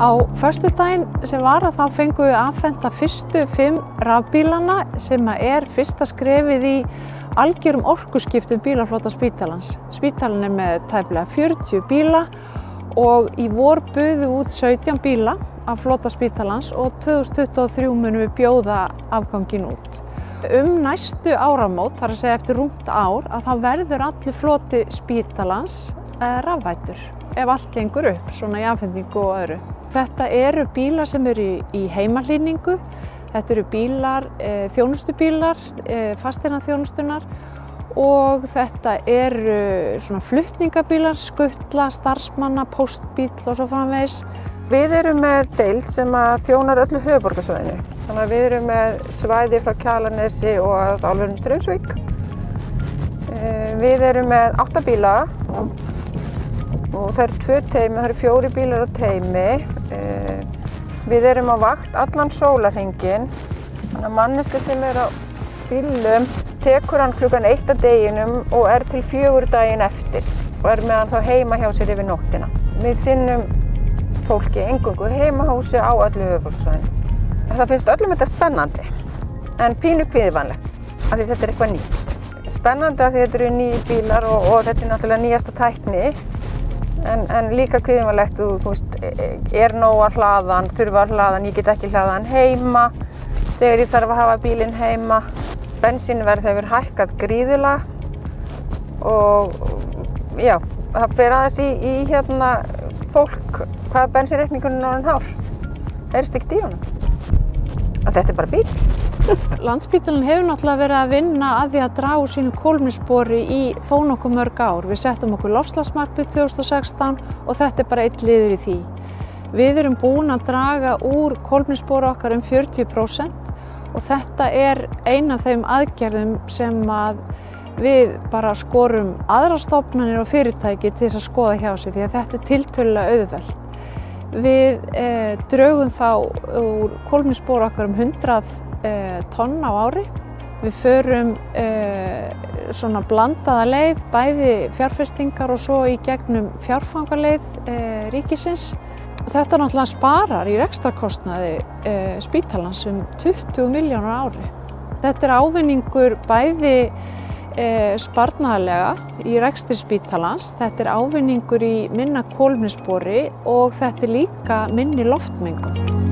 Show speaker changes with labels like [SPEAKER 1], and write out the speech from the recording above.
[SPEAKER 1] Á föstudaginn sem var þá fengum við afhenta fyrstu 5 rafbílana sem er fyrsta skrefið í algjörum orkuskiptum bílaflota spítalans. Spítalinn er með tæplega 40 bíla og í vor buðum út 17 bíla af flota spítalans og 2023 munum við bjóða afganginn út. Næstu áramót, þar að segja eftir rúmt ár, að þá verður allir floti spítalans rafvæddur ef allt gengur upp, svona í afhendingu og öðru. Þetta eru bílar sem eru í heimahlýningu, þetta eru bílar, þjónustubílar, fasteignaþjónustunnar og þetta eru svona flutningabílar, skutla, starfsmanna, póstbíll og svo framvegis.
[SPEAKER 2] Við erum með deild sem þjónar öllu höfuðborgarsvæðinu. Þannig að við erum með svæði frá Kjalarnesi og að álverinu Straumsvík. Við erum með 8 bíla og það eru 2 teymi, það eru 4 bílar á teymi. Við erum á vakt allan sólarhringinn. Þannig að manneskja sem er á bílum tekur hann klukkan 1 að deginum og er til 4 daginn eftir og er með hann þá heima hjá sér yfir nóttina. Við sinnum fólki eingöngu heimahúsi á öllu höfuðborgarsvæðinu. Það finnst öllum þetta spennandi en pínu kvíðvænlegt af því þetta er eitthvað nýtt. Spennandi af því þetta eru nýjir bílar og þetta er náttúrulega nýjasta tækni en líka kvíðvænlegt, þú veist, er nóg að hlaða hann, þurfa að hlaða hann, ég get ekki hlaða hann heima þegar ég þarf að hafa bílinn heima. Bensínverð hefur hækkað gríðarlega og já, það fer aðeins í fólk hvað bensínreikningurinn er orðinn hár. Heyrist ekkert í honum. Að þetta er bara bíl.
[SPEAKER 1] Landspítalinn hefur náttúrulega verið að vinna að því að draga úr sínu kolefnisspori í þó nokkuð mörg ár. Við settum okkur loftslagsmarkmið 2016 og þetta er bara einn liður í því. Við erum búin að draga úr kolefnisspori okkar 40% og þetta er ein af þeim aðgerðum sem við bara skorum aðrar stofnanir og fyrirtæki til þess að skoða hjá sig því að þetta er tiltölulega auðvelt. Við drögum þá úr kolefnisspori okkar 100 tonn á ári. Við förum svona blandaða leið, bæði fjárfestingar og svo í gegnum fjárfangaleið ríkisins. Þetta náttúrulega sparar í rekstrarkostnaði spítalans 20 milljónir á ári. Þetta er ávinningur bæði sparnaðarlega í rekstri spítalans, þetta er ávinningur í minna kolefnisspori og þetta er líka minni loftmengun.